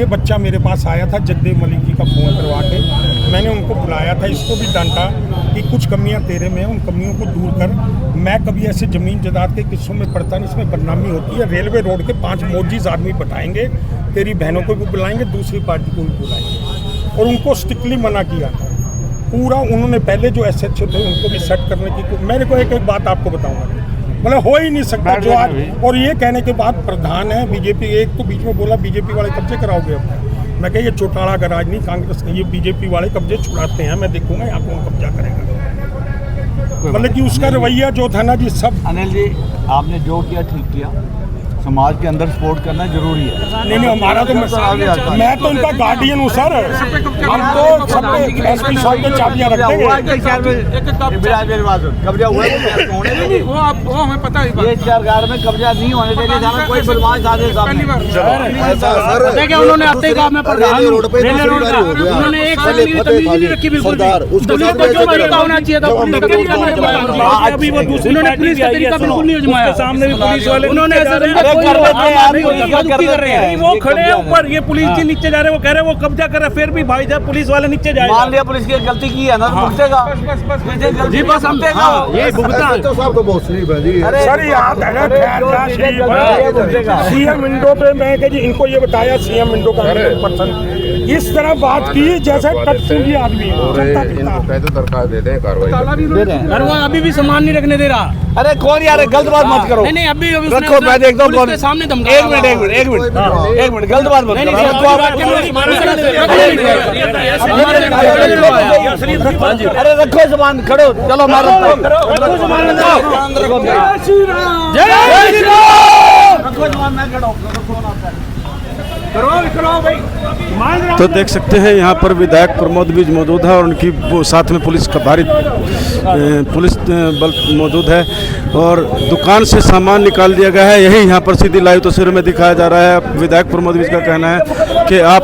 ये बच्चा मेरे पास आया था जगदेव मलिक जी का फ़ोन करवा के, मैंने उनको बुलाया था, इसको भी डांटा कि कुछ कमियां तेरे में हैं, उन कमियों को दूर कर। मैं कभी ऐसे ज़मीन जायदाद के किस्सों में पड़ता नहीं, इसमें बदनामी होती है। रेलवे रोड के 5 मोजीज आदमी बैठाएंगे, तेरी बहनों को भी बुलाएंगे, दूसरी पार्टी को भी बुलाएंगे, और उनको स्ट्रिक्टली मना किया पूरा। उन्होंने पहले जो SHO थे उनको भी सेट करने की, मेरे को एक बात आपको बताऊँगा, मतलब हो ही नहीं सकता जो आज, और ये कहने के बाद प्रधान है बीजेपी, एक तो बीच में बोला बीजेपी वाले कब्जे कराओगे। मैं कह ये चौटाला का राज नहीं, कांग्रेस का, ये बीजेपी वाले कब्जे छुड़ाते हैं, मैं देखूंगा यहाँ कौन कब्जा करेगा। मतलब कि उसका रवैया जो था ना जी, सब। अनिल जी, आपने जो किया ठीक किया, समाज के अंदर सपोर्ट करना जरूरी है। नहीं हमारा तो मैं तो इनका गार्डियन हूँ सर, हम तो सब SP साहब के चाबियाँ रखते हैं। कब्जा हुआ वो हमें पता है, ये सरकार में कब्जा नहीं होने देंगे, जहाँ कोई बदमाश आदे सामने। उन्होंने अपने काम में प्रधान उन्होंने एक नहीं रखी, बिल्कुल होना चाहिए था, उन्होंने पुलिस का तरीका बिल्कुल नहीं आजमाया, सामने भी पुलिस वाले उन्होंने वो खड़े हैं ऊपर, ये पुलिस जी नीचे जा रहे हैं, वो कह रहे हैं वो कब्जा कर रहे हैं, फिर भी भाई साहब पुलिस वाले नीचे जाए। मान लिया पुलिस की गलती की है ना, भुगतेगा जी, बस हम ये भुगतान तो बहुत शरीफ है जी। सर याद है ना CM विंडो पे मैं कह जी इनको ये बताया, CM विंडो का पर्सन इस तरह बात की जैसे कटसूगी आदमी। दरकार दे दें, कार्रवाई वो अभी भी सामान नहीं रखने दे रहा। अरे कौन यार, गलत बात मत करो। नहीं अभी रखो, मैं देखता हूँ कौन सामने दम। एक मिनट गलत बात मत करो। अरे रखो सामान, खड़ो, चलो मारो, रखो सामान, मैं खड़ा तो देख सकते हैं यहाँ पर विधायक प्रमोद विज मौजूद है और उनकी साथ में पुलिस का भारी पुलिस बल मौजूद है, और दुकान से सामान निकाल दिया गया है। यही यहाँ पर सीधी लाइव तस्वीरों में दिखाया जा रहा है। विधायक प्रमोद विज का कहना है कि आप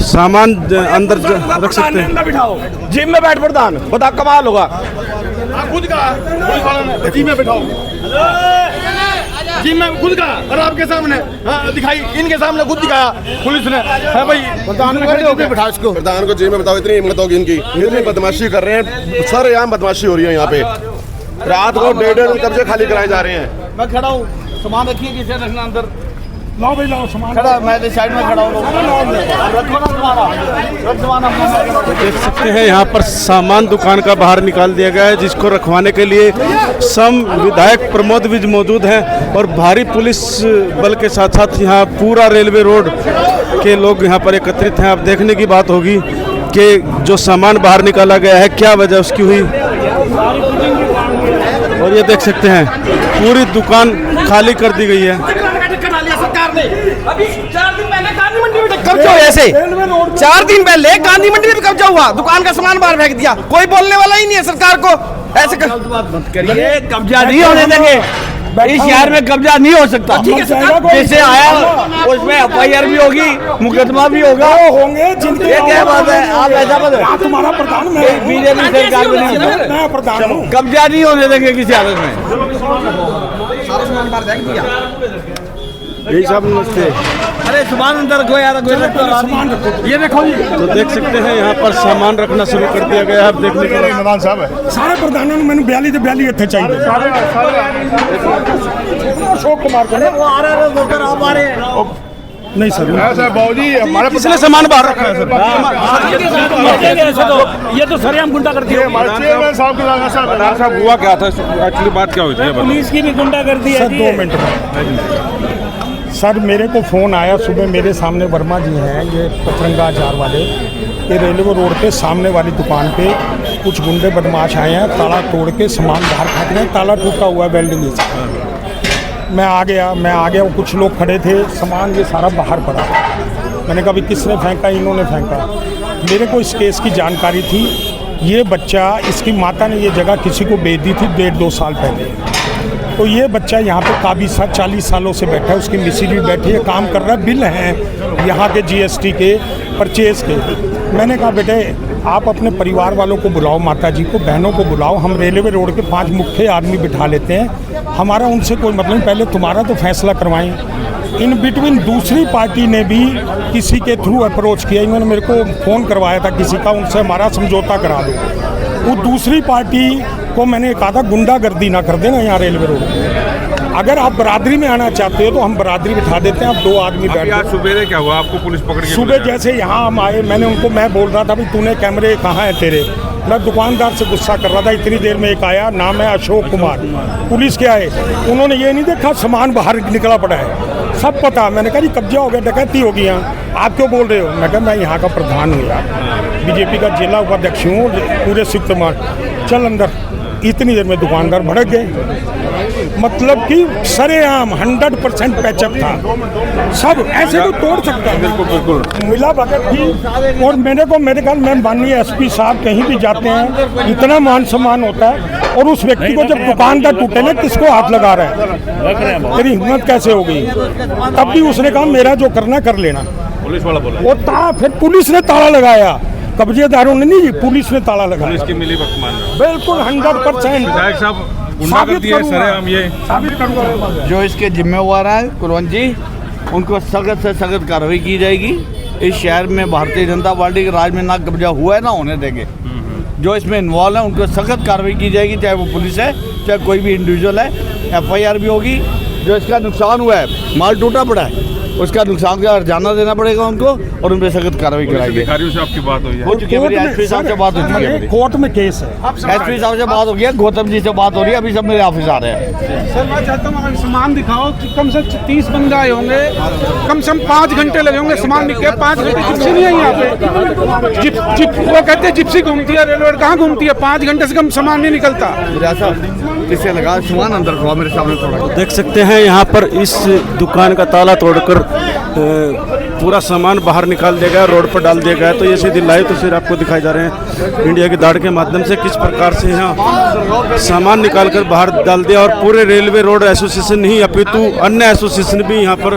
सामान अंदर रख सकते हैं। जिम में बैठ प्रधान, बता कमाल होगा। खुद का जिम में बैठाओ, जिम में खुद का, और आपके सामने दिखाई, इनके सामने खुद दिखाया पुलिस ने। है भाई, प्रधान में खड़े होकर बैठा इसको, प्रधान को जेल में बताओ। इतनी हिम्मत होगी इनकी, इतनी बदमाशी कर रहे हैं सर, यहाँ बदमाशी हो रही है। यहाँ पे रात को 1.5 कब्जे खाली कराए जा रहे हैं। मैं खड़ा हूँ, सामान रखिए, किसे रखना अंदर, लाओ भाई लाओ सामान, खड़ा, मैं साइड में खड़ा हूँ, रखो ना सामान। देख सकते हैं यहाँ पर सामान दुकान का बाहर निकाल दिया गया है, जिसको रखवाने के लिए सम विधायक प्रमोद विज मौजूद हैं, और भारी पुलिस बल के साथ साथ यहाँ पूरा रेलवे रोड के लोग यहाँ पर एकत्रित हैं। अब देखने की बात होगी कि जो सामान बाहर निकाला गया है क्या वजह उसकी हुई, और ये देख सकते हैं पूरी दुकान खाली कर दी गई है। अभी 4 दिन पहले गांधी मंडी में कब्जा हुआ, ऐसे 4 दिन पहले गांधी मंडी में कब्जा हुआ, दुकान का सामान बाहर फेंक दिया, कोई बोलने वाला ही नहीं है सरकार को। ऐसे मत करिए, कब्जा नहीं होने देंगे, इस शहर में कब्जा नहीं हो सकता। जैसे आया उसमें FIR भी होगी, मुकदमा भी होगा, होंगे जिनके। ये क्या बात है, आप ऐसा मत, तुम्हारा प्रधान में बीजेपी सरकार में नहीं, प्रधान कब्जा नहीं होने देंगे किसी हालत में। यही सब नमस्ते। अरे सामान अंदर रखो यार, ये देखो, तो देख सकते हैं यहाँ पर सामान रखना शुरू कर दिया गया है। आप देखने के लिए मैदान साहब है, सारे प्रधानों ने मैंने 42 थे चाहिए। अशोक कुमार को वो आ रहे हैं, आप आ रहे हैं। नहीं सर, बाबूजी हमारे किसने सामान बाहर रखा है तो ये तो सरेआम गुंडागर्दी है। साहब हुआ क्या था एक्चुअली, बात क्या हुई थी? पुलिस की भी गुंडागर्दी है। 2 मिनट में सर मेरे को फ़ोन आया सुबह, मेरे सामने वर्मा जी हैं, ये पचरंगा अचार वाले, ये रेलवे रोड पे सामने वाली दुकान पे कुछ गुंडे बदमाश आए हैं, ताला तोड़ के सामान बाहर फेंक रहे हैं, ताला टूटा हुआ है वेल्डिंग से। मैं आ गया, वो कुछ लोग खड़े थे, सामान ये सारा बाहर पड़ा। मैंने कहा भाई किसने फेंका? इन्होंने फेंका। मेरे को इस केस की जानकारी थी, ये बच्चा, इसकी माता ने ये जगह किसी को बेच दी थी 1.5-2 साल पहले। तो ये बच्चा यहाँ पे काफ़ी 40 सालों से बैठा है, उसकी मिसेज भी बैठी है, काम कर रहा है, बिल हैं यहाँ के GST के, परचेज के। मैंने कहा बेटे आप अपने परिवार वालों को बुलाओ, माता जी को, बहनों को बुलाओ, हम रेलवे रोड के 5 मुख्य आदमी बिठा लेते हैं, हमारा उनसे कोई मतलब नहीं, पहले तुम्हारा तो फैसला करवाएं। इन बिटवीन दूसरी पार्टी ने भी किसी के थ्रू अप्रोच किया, इन्होंने मेरे को फ़ोन करवाया था किसी का, उनसे हमारा समझौता करा दो। वो दूसरी पार्टी को मैंने कहा था गुंडागर्दी ना कर देना यहाँ रेलवे रोड पे। अगर आप बरादरी में आना चाहते हो तो हम बरादरी बिठा देते हैं, आप 2 आदमी बैठ आज सुबह क्या हुआ, आपको पुलिस पकड़ के सुबह जैसे यहाँ हम आए, मैं बोल रहा था भाई तूने कैमरे कहाँ हैं तेरे, मैं दुकानदार से गुस्सा कर रहा था। इतनी देर में एक आया, नाम है अशोक कुमार, पुलिस के आए, उन्होंने ये नहीं देखा सामान बाहर निकला पड़ा है, सब पता। मैंने कहा जी कब्जा हो गया, डकैती हो गई यहाँ, आप क्यों बोल रहे हो? मैं कहा मैं यहाँ का प्रधान हूँ यार, बीजेपी का जिला उपाध्यक्ष हूँ पूरे सिक्तमान, चल अंदर। इतनी देर में दुकानदार भड़क गए, मतलब कि सरेआम 100% पैचअप था, सब ऐसे तो तोड़ सकता है। बिल्कुल मिला भगत थी। और मेरे ख्याल में माननीय एसपी साहब कहीं भी जाते हैं इतना मान सम्मान होता है, और उस व्यक्ति को जब दुकानदार टूटे ना, किसको हाथ लगा रहा है, तेरी हिम्मत कैसे हो गई? तब भी उसने कहा मेरा जो करना कर लेना। पुलिस वाला बोला और ताला, फिर पुलिस ने ताला लगाया, कब्जेदारों ने नहीं, पुलिस ने ताला लगाया। पुलिस की मिली भगत मान रहे हो? बिल्कुल 100%। विधायक साहब गुंडागर्दी है सरेआम, ये साबित करूंगा। जो इसके जिम्मेवार हैं कुलवंत जी, उनको सख्त से सख्त कार्रवाई की जाएगी। इस शहर में भारतीय जनता पार्टी के राज में ना कब्जा हुआ है ना होने देंगे। जो इसमें इन्वॉल्व है उनको सख्त कार्रवाई की जाएगी, चाहे वो पुलिस है चाहे कोई भी इंडिविजुअल है। FIR भी होगी। जो इसका नुकसान हुआ है, माल टूटा पड़ा है, उसका नुकसान का हर्जाना देना पड़ेगा उनको, और उन पर सख्त कार्रवाई कराएगी। अधिकारियों से आपकी बात हुई है? हो चुकी है मेरी एसपी साहब से बात हो चुकी है। कोर्ट में केस है, एसपी साहब से बात हो गई है, गौतम जी से बात हो रही है, अभी सब मेरे ऑफिस आ रहे हैं। सर मैं चाहता हूँ सामान दिखाओ कि कम से 30 बंदे आए होंगे, कम से कम 5 घंटे लगे होंगे सामान निकले। 5 घंटे जिप्सी नहीं है यहाँ पे, जिप वो कहते हैं जिप्सी घूमती है, रेलवे कहाँ घूमती है? 5 घंटे से कम सामान नहीं निकलता। किससे लगा सामान अंदर खोआ मेरे सामने थोड़ा। देख सकते हैं यहाँ पर इस दुकान का ताला तोड़कर पूरा सामान बाहर निकाल दिया गया, रोड पर डाल दिया गया। तो ये सीधी लाइव तस्वीर आपको दिखाई जा रहे हैं इंडिया की दाढ़ के माध्यम से, किस प्रकार से यहाँ सामान निकाल कर बाहर डाल दिया। और पूरे रेलवे रोड एसोसिएशन नहीं अपितु अन्य एसोसिएशन भी यहाँ पर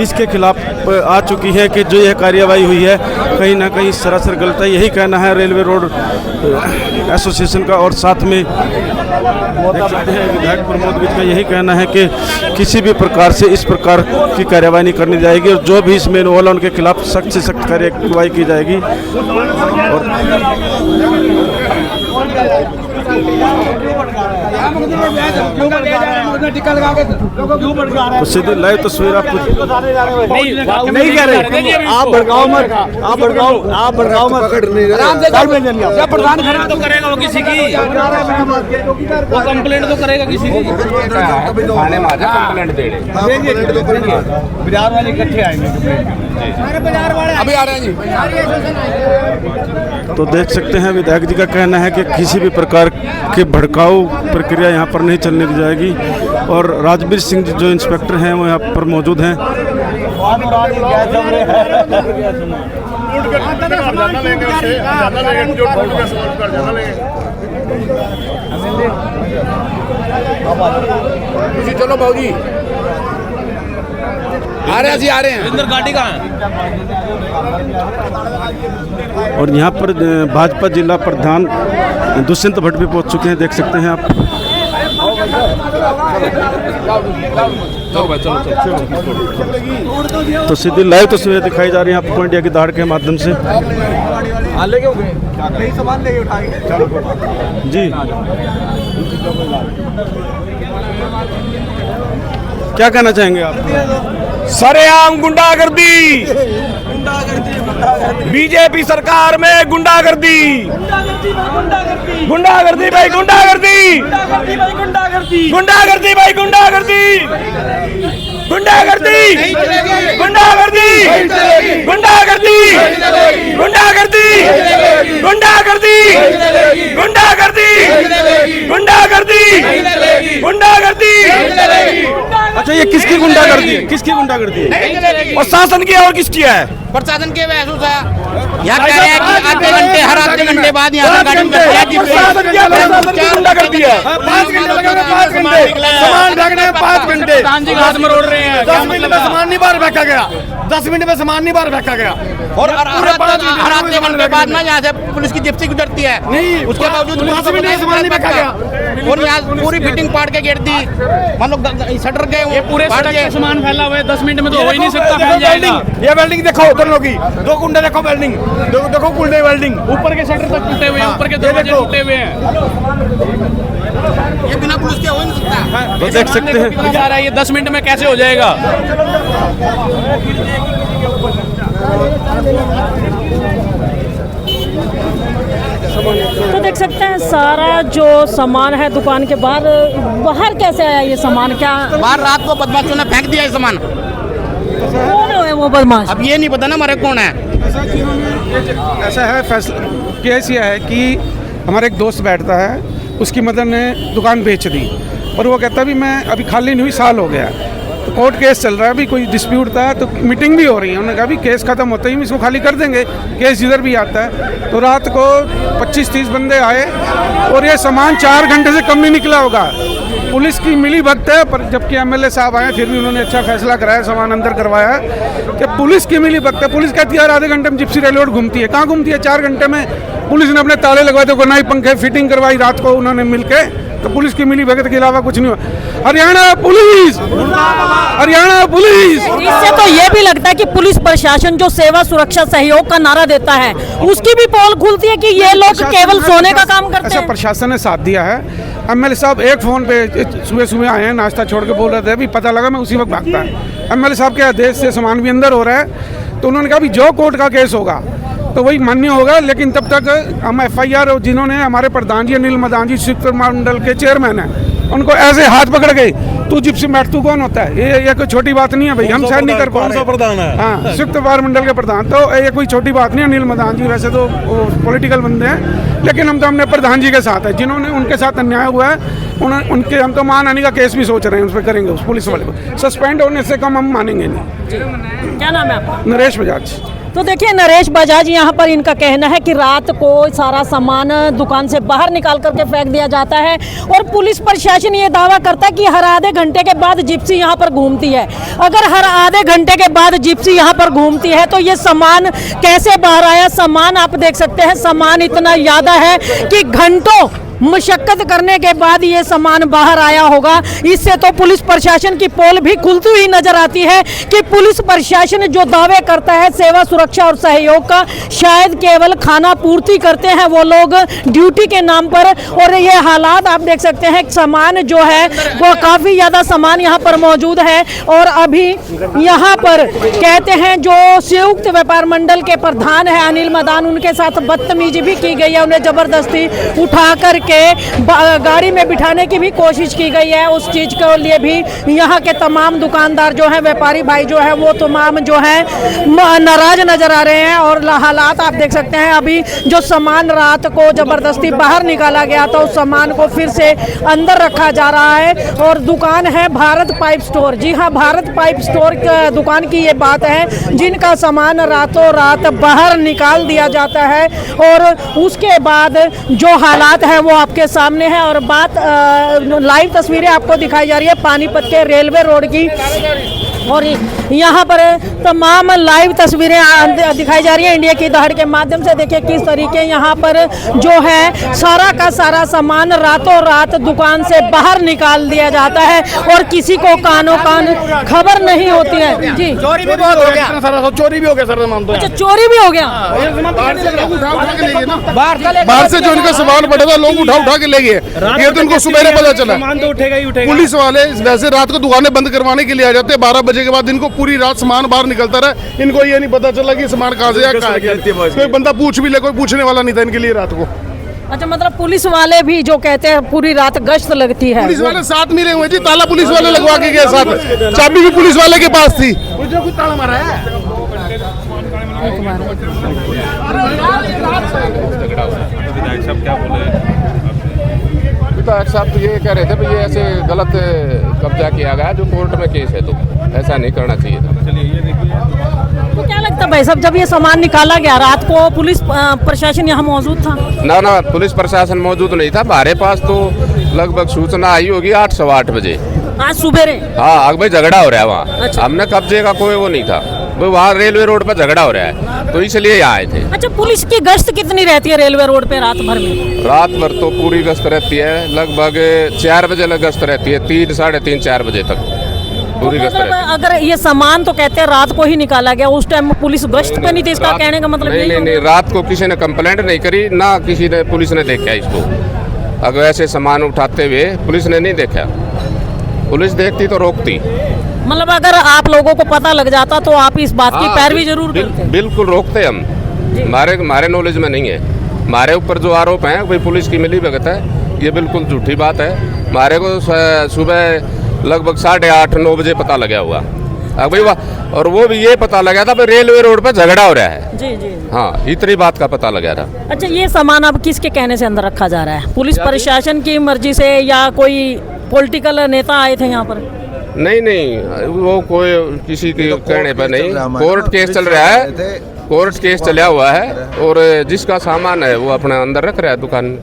इसके खिलाफ आ चुकी है कि जो यह कार्यवाही हुई है कहीं ना कहीं सरासर गलत है, यही कहना है रेलवे रोड एसोसिएशन का। और साथ में देख सकते हैं विधायक प्रमोद विज का यही कहना है कि किसी भी प्रकार से इस प्रकार की कार्यवाही नहीं करनी जाएगी, और जो भी इसमें इन्वॉल्व है उनके खिलाफ सख्त से सख्त कार्यवाही की जाएगी। तो सीधी लाइव तस्वीर आपको नहीं कह रहे, आप भड़काओ मत, आप भड़काओ मत। जब प्रधान खड़ा तो करेगा वो किसी की, वो कंप्लेंट तो करेगा किसी की। थाने में आजा कंप्लेंट दे बाजार वाले इकट्ठे आएंगे, अभी आ रहे हैं जी। तो देख सकते हैं विधायक जी का कहना है कि किसी भी प्रकार की भड़काऊ प्रक्रिया यहाँ पर नहीं चलने दी जाएगी। और राजवीर सिंह जो इंस्पेक्टर हैं वो यहाँ पर मौजूद हैं। चलो भाजी आ रहे हैं अंदर, गाड़ी कहाँ है? और यहाँ पर भाजपा जिला प्रधान दुष्यंत भट्ट भी पहुँच चुके हैं, देख सकते हैं आप। तो सीधी लाइव तस्वीरें दिखाई जा रही हैं आपको इंडिया की दाढ़ के माध्यम से। जी क्या कहना चाहेंगे आप? सरेआम गुंडागर्दी, बीजेपी सरकार में गुंडागर्दी, गुंडागर्दी भाई गुंडागर्दी, गुंडागर्दी भाई गुंडागर्दी, गुंडागर्दी, गुंडागर्दी, गुंडागर्दी, गुंडागर्दी, गुंडागर्दी, गुंडागर्दी, गुंडागर्दी, गुंडागर्दी। अच्छा ये किसकी गुंडागर्दी है? किसकी गुंडागर्दी है? और शासन की है और किसकी है? प्रशासन के महसूस है यहाँ कह रहे हैं कि आधे घंटे हर आधे घंटे घंटे बाद यहाँ गाड़ी कर दिया कि 5 घंटे लगे 5 घंटे सामान ढकने में 5 घंटे प्रधान जी हाथ मरोड़ रहे हैं। 10 मिनट में सामान नहीं बाहर फेंका गया, 10 मिनट में सामान नहीं बाहर फेंका गया। और हर आधे घंटे बाद ना यहाँ से पुलिस की जिप्सी गुजरती है, नहीं उसके बावजूद 10 मिनट में सामान नहीं फेंका गया। और यहाँ पूरी फिटिंग पाड़ के गिर दी, मतलब शटर के ये पूरे फाड़ सड़क के पे सामान फैला हुआ है, 10 मिनट में तो हो ही नहीं सकता, फैल जाएगा। ये वेल्डिंग देखो दोनों की, 2 कुंडे देखो वेल्डिंग, देखो कुंडे वेल्डिंग। ऊपर के शटर तक टूटे हुए हैं, ऊपर के दरवाजे टूटे हुए हैं। ये बिना पुलिस के हो ही नहीं सकता। तो देख सकते हैं कितना सारा है, ये 10 मिनट में कैसे हो जाएगा? तो देख सकते हैं सारा जो सामान है दुकान के बाहर, बाहर कैसे आया ये सामान? क्या बाहर रात को बदमाशों ने फेंक दिया ये सामान। कौन है वो बदमाश? अब ये नहीं पता ना हमारे कौन है। ऐसा है, फैसला केस यह है कि हमारा एक दोस्त बैठता है, उसकी मदर ने दुकान बेच दी और वो कहता भी मैं अभी खाली नहीं हुई, साल हो गया। तो कोर्ट केस चल रहा है, अभी कोई डिस्प्यूट था तो मीटिंग भी हो रही है। उन्होंने कहा भी केस खत्म होते ही हम इसको खाली कर देंगे, केस जिधर भी आता है। तो रात को 25-30 बंदे आए और ये सामान 4 घंटे से कम नहीं निकला होगा। पुलिस की मिली भगत है, पर जबकि एमएलए साहब आए फिर भी उन्होंने अच्छा फैसला कराया, सामान अंदर करवाया। कि पुलिस की मिली भगत है, पुलिस कहती है यार आधे घंटे में जिप्सी रेलवे घूमती है, कहाँ घूमती है? 4 घंटे में पुलिस ने अपने ताले लगवाए थे, नई पंखे फिटिंग करवाई रात को उन्होंने मिलके। तो पुलिस की मिली भगत के अलावा कुछ नहीं हुआ। Haryana police, Haryana police. इससे तो ये भी लगता है कि पुलिस प्रशासन जो सेवा सुरक्षा सहयोग का नारा देता है उसकी भी पोल खुलती है कि ये लोग केवल सोने का काम करते ऐसा हैं। प्रशासन ने साथ दिया है। एमएलए साहब एक फ़ोन पे सुबह सुबह आए हैं, नाश्ता छोड़ के बोल रहे थे, अभी पता लगा मैं उसी वक्त भागता है। एमएलए साहब के आदेश से सामान भी अंदर हो रहा है। तो उन्होंने कहा भी जो कोर्ट का केस होगा तो वही मान्य होगा, लेकिन तब तक हम एफआईआर जिन्होंने हमारे प्रधान जी अनिल मदान जी संयुक्त मंडल के चेयरमैन हैं, उनको ऐसे हाथ पकड़ गए, तू जिप्सी मैट तू कौन होता है? ये कोई छोटी बात नहीं है भाई, हम शायद नहीं कर पा रहे। प्रधान है? हाँ, संयुक्त मंडल के प्रधान। तो ये कोई छोटी बात नहीं है। अनिल मदान जी वैसे तो पॉलिटिकल बंदे हैं, लेकिन हम तो हमने प्रधान जी के साथ है, जिन्होंने उनके साथ अन्याय हुआ है उनके हम तो मानहानि का केस भी सोच रहे हैं, उस पर करेंगे। उस पुलिस वाले को सस्पेंड होने से कम हम मानेंगे नहीं। क्या नाम है आपका? नरेश बजाज। तो देखिए नरेश बजाज, यहाँ पर इनका कहना है कि रात को सारा सामान दुकान से बाहर निकाल करके फेंक दिया जाता है और पुलिस प्रशासन ये दावा करता है कि हर आधे घंटे के बाद जिप्सी यहाँ पर घूमती है। अगर हर आधे घंटे के बाद जिप्सी यहाँ पर घूमती है तो ये सामान कैसे बाहर आया? सामान आप देख सकते हैं, सामान इतना ज़्यादा है कि घंटों मुशक्कत करने के बाद ये सामान बाहर आया होगा। इससे तो पुलिस प्रशासन की पोल भी खुलती हुई नजर आती है कि पुलिस प्रशासन जो दावे करता है सेवा सुरक्षा और सहयोग का, शायद केवल खाना पूर्ति करते हैं वो लोग ड्यूटी के नाम पर। और ये हालात आप देख सकते हैं, सामान जो है वो काफ़ी ज़्यादा सामान यहाँ पर मौजूद है। और अभी यहाँ पर कहते हैं जो संयुक्त व्यापार मंडल के प्रधान है अनिल मदान, उनके साथ बदतमीजी भी की गई है, उन्हें ज़बरदस्ती उठा कर के गाड़ी में बिठाने की भी कोशिश की गई है। उस चीज़ के लिए भी यहाँ के तमाम दुकानदार जो हैं, व्यापारी भाई जो है वो तमाम जो है नाराज नजर आ रहे हैं। और हालात आप देख सकते हैं, अभी जो सामान रात को ज़बरदस्ती बाहर निकाला गया था उस सामान को फिर से अंदर रखा जा रहा है। और दुकान है भारत पाइप स्टोर। जी हाँ, भारत पाइप स्टोर दुकान की ये बात है, जिनका सामान रातों रात बाहर निकाल दिया जाता है। और उसके बाद जो हालात है वो आपके सामने है। और बात लाइव तस्वीरें आपको दिखाई जा रही है पानीपत के रेलवे रोड की, और यहाँ पर तमाम लाइव तस्वीरें दिखाई जा रही है इंडिया की दहाड़ के माध्यम से। देखिए किस तरीके यहाँ पर जो है सारा का सारा सामान रातों रात दुकान से बाहर निकाल दिया जाता है और किसी को कानों कान खबर नहीं होती है। जी, चोरी भी बहुत हो गया, चोरी भी हो गया सर। मान तो अच्छा, चोरी भी हो गया। बाहर से जो इनका सामान पड़ा था लोग उठा के ले गए, ये तो उनको सुबह पता चला। सामान तो उठेगा ही उठेगा। पुलिस वाले वैसे रात को दुकानें बंद करवाने के लिए आ जाते हैं, 12 बजे के बाद इनको पूरी रात सामान बाहर निकलता रहा। इनको ये नहीं पता चला कि सामान कहाँ से या कहाँ गया। कोई बंदा पूछ भी ले, कोई पूछने वाला नहीं था इनके लिए रात को। अच्छा, मतलब पुलिस वाले भी जो कहते हैं पूरी रात गश्त लगती है। पुलिस वाले साथ मिले हुए जी, ताला पुलिस वाले लगवा के गए साथ, चाबी भी पुलिस वाले के पास थी। ताला मारा है। विधायक साहब क्या बोले? विधायक साहब तो ये कह रहे थे भाई ये ऐसे गलत कब्जा किया गया जो कोर्ट में केस है, तो ऐसा नहीं करना चाहिए था। तो क्या लगता है भाई साहब, जब ये सामान निकाला गया रात को पुलिस प्रशासन यहाँ मौजूद था? ना पुलिस प्रशासन मौजूद नहीं था। हमारे पास तो लगभग सूचना आई होगी 8 सवा 8 बजे। आज सुबेरे? हाँ, आग भाई झगड़ा हो रहा है वहाँ। अच्छा। हमने कब्जे का कोई वो नहीं था, वो वहाँ रेलवे रोड पर झगड़ा हो रहा है, तो इसलिए यहाँ आए थे। अच्छा, पुलिस की गश्त कितनी रहती है रेलवे रोड पे रात भर में? रात भर तो पूरी गश्त रहती है, लगभग 4 बजे तक गश्त रहती है, 3, साढ़े 3, 4 बजे तक पूरी गश्त रहती है। अगर ये सामान तो कहते हैं रात को ही निकाला गया, उस टाइम पुलिस गश्त पे नहीं थी, इसका कहने का मतलब नहीं, रात को किसी ने कंप्लेंट नहीं करी, ना किसी ने पुलिस ने देखा इसको। अगर ऐसे सामान उठाते हुए पुलिस ने नहीं देखा, पुलिस देखती तो रोकती। मतलब अगर आप लोगों को पता लग जाता तो आप इस बात की पैरवी जरूर करते? बिल्कुल रोकते हम। हमारे नॉलेज में नहीं है। हमारे ऊपर जो आरोप हैं भाई पुलिस की मिली भगत है, ये बिल्कुल झूठी बात है। हमारे को सुबह लगभग 8:30, 9 बजे पता लगा हुआ। अब भाई और वो भी ये पता लगा था भाई रेलवे रोड पर झगड़ा हो रहा है। जी। हाँ, इतनी बात का पता लगा था। अच्छा, ये सामान अब किसके कहने से अंदर रखा जा रहा है? पुलिस प्रशासन की मर्जी से या कोई पॉलिटिकल नेता आए थे यहाँ पर? नहीं, वो कोई किसी के कहने पर नहीं। कोर्ट केस चल रहा है, कोर्ट केस चला हुआ है, और जिसका सामान है वो अपने अंदर रख रहा है दुकान में।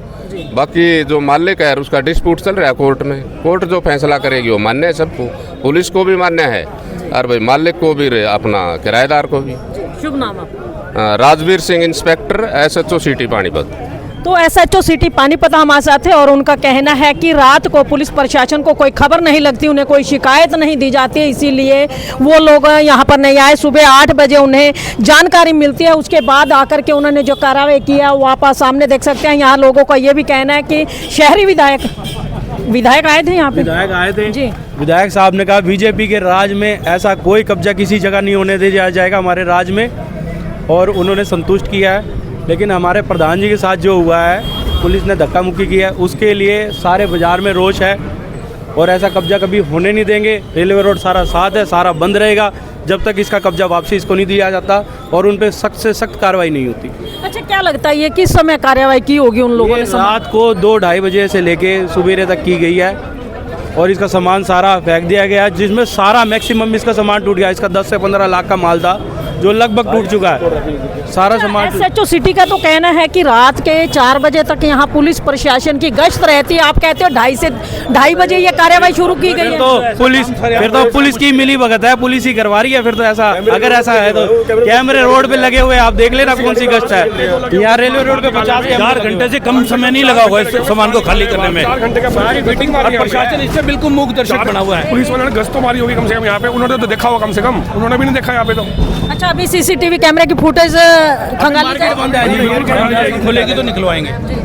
बाकी जो मालिक है उसका डिस्प्यूट चल रहा है कोर्ट में। कोर्ट जो फैसला करेगी वो मान्य है सबको, पुलिस को भी मान्य है और भाई मालिक को भी, अपना किराएदार को भी। शुभ नाम आपका? Rajveer Singh, inspector SHO city Panipat. तो SHO सिटी पानीपत हमारे साथ है और उनका कहना है कि रात को पुलिस प्रशासन को कोई खबर नहीं लगती, उन्हें कोई शिकायत नहीं दी जाती, इसीलिए वो लोग यहाँ पर नहीं आए। सुबह 8 बजे उन्हें जानकारी मिलती है, उसके बाद आकर के उन्होंने जो कार्रवाई किया वो आप सामने देख सकते हैं। यहाँ लोगों का ये भी कहना है कि शहरी विधायक आए थे यहाँ पे। विधायक आए थे जी। विधायक साहब ने कहा बीजेपी के राज में ऐसा कोई कब्जा किसी जगह नहीं होने दिया जाएगा हमारे राज में, और उन्होंने संतुष्ट किया है। लेकिन हमारे प्रधान जी के साथ जो हुआ है, पुलिस ने धक्का मुक्की की है, उसके लिए सारे बाजार में रोष है और ऐसा कब्जा कभी होने नहीं देंगे। रेलवे रोड सारा साथ है, सारा बंद रहेगा जब तक इसका कब्जा वापसी इसको नहीं दिया जाता और उन पे सख्त से सख्त कार्रवाई नहीं होती। अच्छा, क्या लगता है ये किस समय कार्रवाई की होगी उन लोगों ने? रात को 2-2:30 बजे से लेके सुबेरे तक की गई है और इसका सामान सारा फेंक दिया गया है, जिसमें सारा मैक्सिमम इसका सामान टूट गया। इसका 10 से 15 लाख का माल था जो लगभग टूट चुका है सारा सामान। SHO सिटी का तो कहना है कि रात के 4 बजे तक यहाँ पुलिस प्रशासन की गश्त रहती है, आप कहते हो 2:30 बजे ये कार्रवाई शुरू की गई है। फिर तो पुलिस की मिली भगत है, पुलिस ही करवा रही है। फिर तो ऐसा, अगर ऐसा है तो कैमरे रोड पे लगे हुए, आप देख लेना कौन सी गश्त है। यहाँ रेलवे रोड पे 4 घंटे से कम समय नहीं लगा हुआ इस सामान को खाली करने में। सारी मीटिंग प्रशासन इससे बिल्कुल मूक दर्शक बना हुआ है। पुलिस वालों ने गश्त तो मारी होगी कम से कम यहाँ पे, उन्होंने तो देखा होगा कम से कम, उन्होंने भी नहीं देखा यहाँ पे तो। अच्छा, अभी CCTV कैमरे की फुटेज खंगाली खुलेगी तो निकलवाएंगे।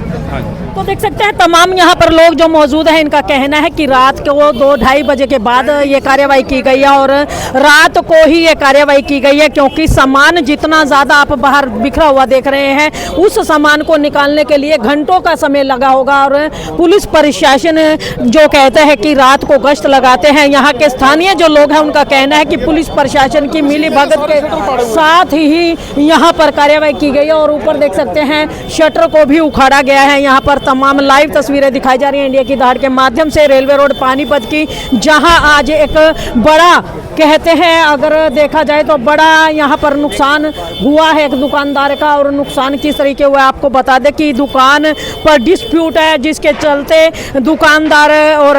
तो देख सकते हैं तमाम यहाँ पर लोग जो मौजूद हैं, इनका कहना है कि रात को 2-2:30 बजे के बाद ये कार्रवाई की गई है और रात को ही ये कार्रवाई की गई है, क्योंकि सामान जितना ज़्यादा आप बाहर बिखरा हुआ देख रहे हैं, उस सामान को निकालने के लिए घंटों का समय लगा होगा। और पुलिस प्रशासन जो कहते हैं कि रात को गश्त लगाते हैं, यहाँ के स्थानीय जो लोग हैं उनका कहना है कि पुलिस प्रशासन की मिली भगत के साथ ही यहाँ पर कार्रवाई की गई है। और ऊपर देख सकते हैं शटर को भी उखाड़ा गया है। यहाँ पर तमाम लाइव तस्वीरें दिखाई जा रही हैं इंडिया की दहाड़ के माध्यम से रेलवे रोड पानीपत की, जहां आज एक बड़ा, कहते हैं अगर देखा जाए तो बड़ा यहाँ पर नुकसान हुआ है एक दुकानदार का। और नुकसान किस तरीके हुआ है आपको बता दें कि दुकान पर डिस्प्यूट है, जिसके चलते दुकानदार और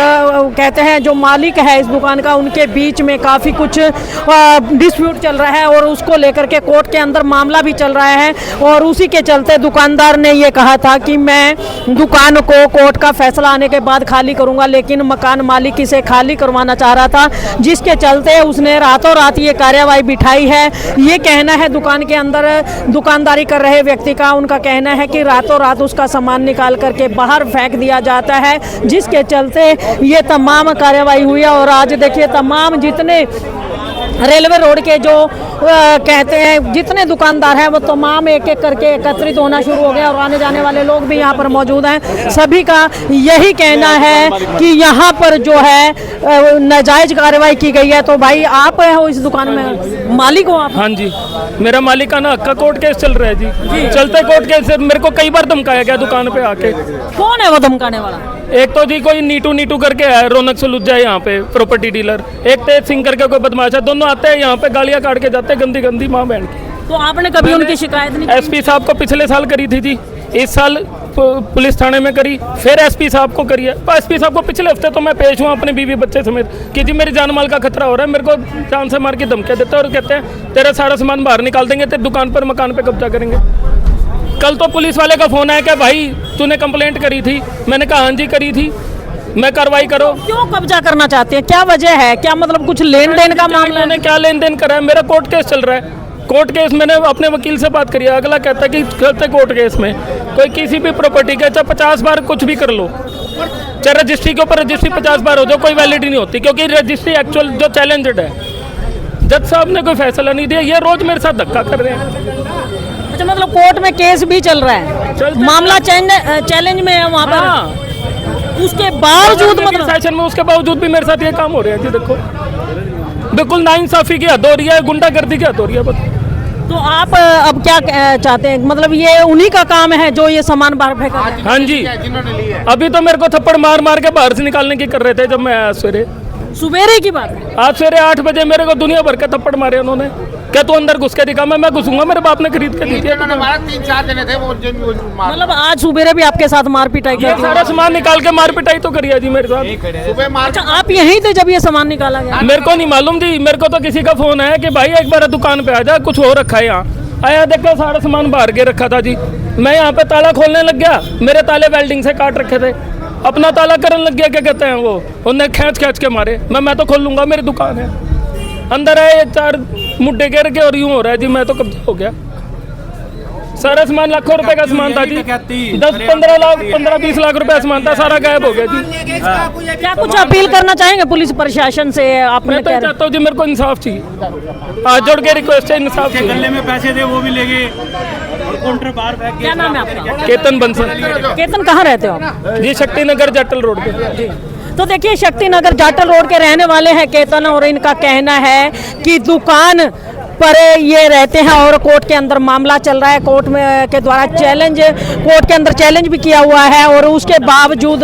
कहते हैं जो मालिक है इस दुकान का, उनके बीच में काफ़ी कुछ डिस्प्यूट चल रहा है और उसको लेकर के कोर्ट के अंदर मामला भी चल रहा है। और उसी के चलते दुकानदार ने ये कहा था कि मैं दुकान को कोर्ट का फैसला आने के बाद खाली करूंगा, लेकिन मकान मालिक इसे खाली करवाना चाह रहा था, जिसके चलते उसने रातों रात ये कार्यवाही बिठाई है। ये कहना है दुकान के अंदर दुकानदारी कर रहे व्यक्ति का, उनका कहना है कि रातों रात उसका सामान निकाल करके बाहर फेंक दिया जाता है, जिसके चलते ये तमाम कार्यवाही हुई है। और आज देखिए तमाम जितने रेलवे रोड के जो कहते हैं जितने दुकानदार हैं वो तमाम एक एक करके एकत्रित होना शुरू हो गया और आने जाने वाले लोग भी यहाँ पर मौजूद हैं। सभी का यही कहना है कि यहाँ पर जो है नाजायज कार्रवाई की गई है। तो भाई आप हो इस दुकान में, मालिक हो आप? हाँ जी, मेरा मालिक का ना हक्का कोर्ट केस चल रहा है जी। चलते कोर्ट केस से मेरे को कई बार धमकाया गया दुकान पे आके। कौन है वो धमकाने वाला? एक तो जी कोई नीटू करके है, रौनक सलूजा यहाँ पे प्रॉपर्टी डीलर, एक तेज सिंह करके कोई बदमाश है, दोनों आते हैं यहाँ पे गालियाँ काट के जाते हैं गंदी गंदी माँ बहन की। तो आपने कभी उनकी शिकायत नहीं की? एसपी साहब को पिछले साल करी थी जी, इस साल पुलिस थाने में करी, फिर एसपी साहब को करी है। एसपी साहब को पिछले हफ्ते तो मैं पेश हुआ अपने बीवी बच्चे समेत कि जी मेरी जान माल का खतरा हो रहा है, मेरे को जान से मार के धमकियाँ देते हैं और कहते हैं तेरा सारा सामान बाहर निकाल देंगे, तेरी दुकान पर मकान पर कब्जा करेंगे। कल तो पुलिस वाले का फ़ोन आया कि भाई तूने कंप्लेंट करी थी, मैंने कहा हाँ जी करी थी, मैं कार्रवाई करो। क्यों कब्जा करना चाहते हैं, क्या वजह है, क्या मतलब कुछ लेन देन का मामला है? मैंने क्या लेन देन करा है, मेरा कोर्ट केस चल रहा है। कोर्ट केस मैंने अपने वकील से बात करी है, अगला कहता है कि चलते कोर्ट केस में कोई किसी भी प्रॉपर्टी का चाहे 50 बार कुछ भी कर लो, चाहे रजिस्ट्री के ऊपर रजिस्ट्री 50 बार हो जाए, कोई वैलिडिटी नहीं होती, क्योंकि रजिस्ट्री एक्चुअल जो चैलेंज्ड है। जज साहब ने कोई फैसला नहीं दिया, ये रोज मेरे साथ धक्का कर रहे हैं। अच्छा, मतलब कोर्ट में केस भी चल रहा है, मामला चैलेंज में है वहाँ पर, उसके बावजूद मतलब सेशन में उसके बावजूद भी मेरे साथ ये काम हो रहे हैं जी। देखो बिल्कुल नाइंसाफी की हद हो रही है, गुंडागर्दी की हद हो रही है बस। तो आप अब क्या चाहते हैं, मतलब ये उन्हीं का काम है जो ये सामान बाहर फेंका है? हाँ जी, अभी तो मेरे को थप्पड़ मार मार के बाहर से निकालने की कर रहे थे जब मैं आया सवेरे की बात है। आज सवेरे 8 बजे मेरे को दुनिया भर के थप्पड़ मारे उन्होंने, क्या तू अंदर घुस के दिखा, मैं घुसूंगा, मेरे बाप ने खरीद के दी थी। 3-4 जने थे वो मतलब आज सुबेरे भी आपके साथ मार पिटाई की? सारा सामान निकाल के मार पिटाई तो करी है जी मेरे साथ। सुबह मार। अच्छा, आप यहीं थे जब ये सामान निकाला गया? मेरे को नहीं मालूम जी, मेरे को तो किसी का फोन आया कि भाई एक बार दुकान पे आ जा, कुछ हो रखा है यहाँ। आया देखो सारा सामान बाहर के रखा था जी, मैं यहाँ पे ताला खोलने लग गया, मेरे ताले वेल्डिंग से काट रखे थे, अपना ताला करने लग गया, क्या कहते हैं वो, उन्हें खींच खींच के मारे। मैं तो खोल लूंगा, मेरी दुकान है। अंदर आए 4 मुड्ढे गिर के और यूं हो रहा है जी, मैं तो कब्जा हो गया। सारा सामान लाखों रुपए का सामान था जी, 10-15 लाख 15-20 लाख रुपए सामान था, सारा गायब हो गया जी। क्या कुछ अपील करना चाहेंगे पुलिस प्रशासन से? आप मैं तो चाहता हूँ जी, मेरे को इंसाफ चाहिए, हाथ जोड़ के रिक्वेस्ट है, इंसाफ चाहिए। गले में पैसे थे वो भी ले गए और काउंटर बाहर फेंक क्या नाम है आपका? केतन बंसल। केतन, कहाँ रहते हो आप? जी शक्ति नगर जाटल रोड पे। तो देखिए, शक्ति नगर जाटल रोड के रहने वाले हैं केतन, और इनका कहना है कि दुकान पर ये रहते हैं और कोर्ट के अंदर मामला चल रहा है, कोर्ट में के द्वारा कोर्ट के अंदर चैलेंज भी किया हुआ है, और उसके बावजूद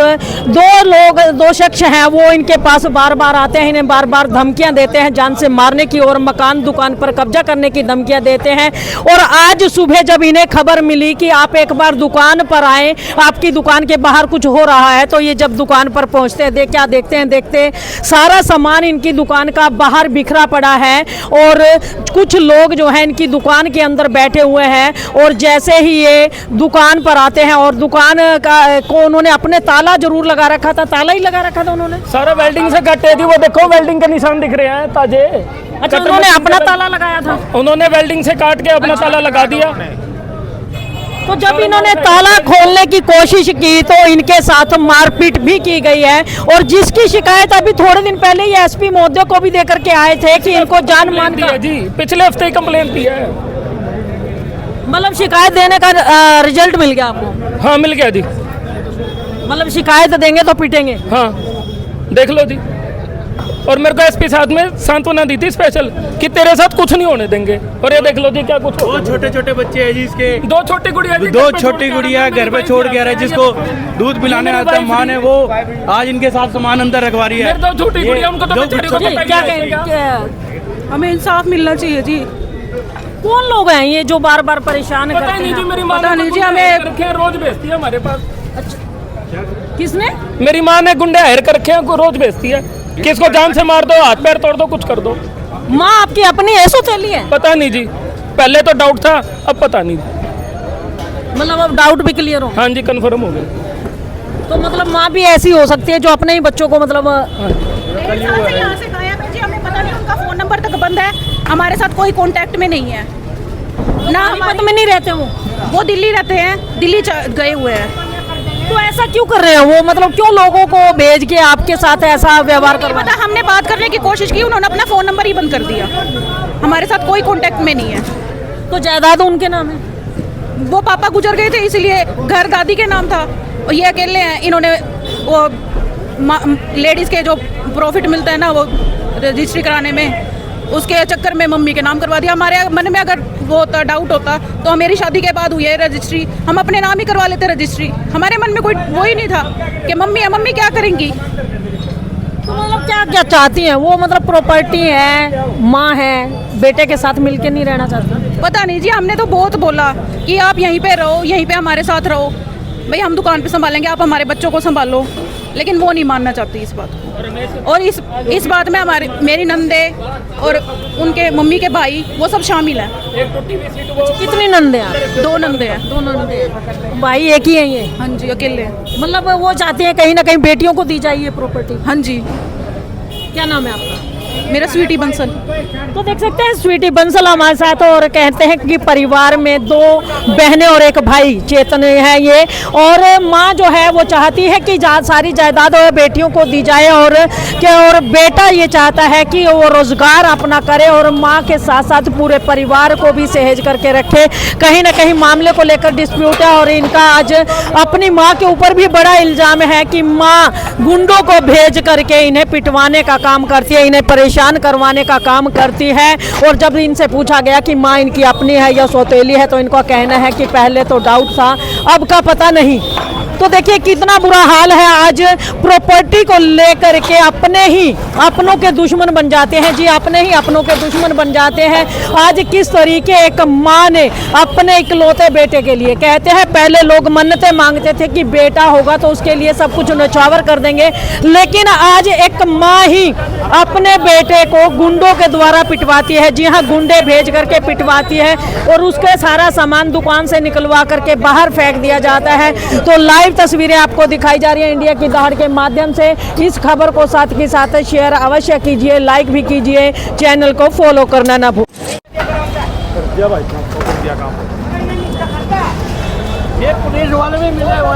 2 शख्स हैं वो इनके पास बार बार आते हैं, इन्हें बार बार धमकियां देते हैं, जान से मारने की और मकान दुकान पर कब्जा करने की धमकियां देते हैं। और आज सुबह जब इन्हें खबर मिली कि आप एक बार दुकान पर आए, आपकी दुकान के बाहर कुछ हो रहा है, तो ये जब दुकान पर पहुंचते हैं, क्या देखते सारा सामान इनकी दुकान का बाहर बिखरा पड़ा है, और कुछ लोग जो हैं इनकी दुकान के अंदर बैठे हुए हैं, और जैसे ही ये दुकान पर आते हैं, और दुकान को उन्होंने अपने ताला जरूर लगा रखा था, ताला ही लगा रखा था उन्होंने, सारा वेल्डिंग से कटे थी, वो देखो वेल्डिंग के निशान दिख रहे हैं ताजे। अच्छा, उन्होंने अपना ताला लगाया था? उन्होंने वेल्डिंग से काट के अपना ताला लगा दिया। तो जब इन्होंने ताला खोलने की कोशिश की तो इनके साथ मारपीट भी की गई है, और जिसकी शिकायत अभी थोड़े दिन पहले ही एसपी महोदय को भी देकर के आए थे कि इनको जान मान दिया जी, पिछले हफ्ते ही कंप्लेंट दिया है। मतलब शिकायत देने का रिजल्ट मिल गया आपको? हाँ मिल गया जी। मतलब शिकायत देंगे तो पीटेंगे? हाँ देख लो जी। और मेरे को एसपी साथ में सांत्वना दी थी स्पेशल कि तेरे साथ कुछ नहीं होने देंगे, और ये देख लो जी क्या कुछ। 2 छोटे बच्चे हैं जी इसके, 2 छोटी गुड़िया, 2 छोटी गुड़िया घर पे छोड़ के आ रहा है, जिसको दूध पिलाने आता है माँ ने, वो आज इनके साथ सामान अंदर रखवा रही है। 2 छोटी गुड़िया, उनको तो क्या कहेंगे? हमें इंसाफ मिलना चाहिए जी। कौन लोग हैं ये जो बार बार परेशान करते हैं? पता नहीं जी, मेरी माँ पता नहीं जी, हमें रोज भेजती है हमारे पास। अच्छा, किसने? मेरी माँ ने गुंडे हायर कर रखे हैं, रोज भेजती है, किसको जान से मार दो, हाथ पैर तोड़ दो, कुछ कर दो। माँ आपकी अपनी ऐसो चली है? पता नहीं जी, पहले तो डाउट था, अब पता नहीं। मतलब अब डाउट भी क्लियर हो? हाँ जी, कंफर्म हो गया। तो मतलब माँ भी ऐसी हो सकती है जो अपने ही बच्चों को मतलब यहाँ से गायब है जी, हमें पता नहीं, उनका फोन नंबर तक बंद है, हमारे साथ कोई कांटेक्ट में नहीं है ना, हमारे में नहीं रहते वो दिल्ली रहते हैं, दिल्ली गए हुए हैं। तो ऐसा क्यों कर रहे हैं वो, मतलब क्यों लोगों को भेज के आपके साथ ऐसा व्यवहार कर रहे हैं? पता, हमने बात करने की कोशिश की, उन्होंने अपना फोन नंबर ही बंद कर दिया, हमारे साथ कोई कांटेक्ट में नहीं है। तो जायदाद उनके नाम है? वो पापा गुजर गए थे, इसलिए घर दादी के नाम था, और ये अकेले हैं। इन्होंने वो लेडीज के जो प्रॉफिट मिलता है ना, वो रजिस्ट्री कराने में, उसके चक्कर में मम्मी के नाम करवा दिया। हमारे मन में अगर वो होता, डाउट होता, तो मेरी शादी के बाद हुई है रजिस्ट्री, हम अपने नाम ही करवा लेते रजिस्ट्री। हमारे मन में कोई वो ही नहीं था कि मम्मी क्या करेंगी। तो मतलब क्या चाहती हैं वो, मतलब प्रॉपर्टी है, माँ है, बेटे के साथ मिलके नहीं रहना चाहती? पता नहीं जी, हमने तो बहुत बोला कि आप यहीं पे रहो, यहीं पे हमारे साथ रहो, भाई हम दुकान पे संभालेंगे, आप हमारे बच्चों को संभालो, लेकिन वो नहीं मानना चाहती इस बात को। और इस बात में मेरी नंदे और उनके मम्मी के भाई वो सब शामिल हैं। कितनी नंदे हैं? 2 नंदे हैं। 2 नंदे हैं। भाई एक ही है ये? हाँ जी, अकेले हैं। मतलब वो चाहते हैं कहीं ना कहीं बेटियों को दी जाए ये प्रॉपर्टी? हाँ जी। क्या नाम है आपका? मेरा स्वीटी बंसल। तो देख सकते हैं स्वीटी बंसल हमारे साथ, और कहते हैं कि परिवार में 2 बहनें और एक भाई चेतन है ये, और माँ जो है वो चाहती है कि सारी जायदाद बेटियों को दी जाए, और बेटा ये चाहता है कि वो रोजगार अपना करे और माँ के साथ साथ पूरे परिवार को भी सहेज करके रखे। कहीं ना कहीं मामले को लेकर डिस्प्यूट है, और इनका आज अपनी माँ के ऊपर भी बड़ा इल्जाम है कि माँ गुंडों को भेज करके इन्हें पिटवाने का काम करती है, इन्हें परेशान करवाने का काम करती है। और जब इनसे पूछा गया कि माँ इनकी अपनी है या सौतेली है, तो इनका कहना है कि पहले तो डाउट था, अब का पता नहीं। तो देखिए कितना बुरा हाल है, आज प्रॉपर्टी को लेकर के अपनों के दुश्मन बन जाते हैं जी, अपने ही अपनों के दुश्मन बन जाते हैं। आज किस तरीके एक माँ ने अपने इकलौते बेटे के लिए, कहते हैं पहले लोग मन्नतें मांगते थे कि बेटा होगा तो उसके लिए सब कुछ न्यौछावर कर देंगे, लेकिन आज एक माँ ही अपने बेटे को गुंडों के द्वारा पिटवाती है। जी हाँ, गुंडे भेज करके पिटवाती है, और उसके सारा सामान दुकान से निकलवा करके बाहर फेंक दिया जाता है। तो लाइव तस्वीरें आपको दिखाई जा रही है इंडिया की दहाड़ के माध्यम से। इस खबर को साथ के साथ शेयर अवश्य कीजिए, लाइक भी कीजिए, चैनल को फॉलो करना ना भूलें। ये पुलिस वाले भी मिले हुए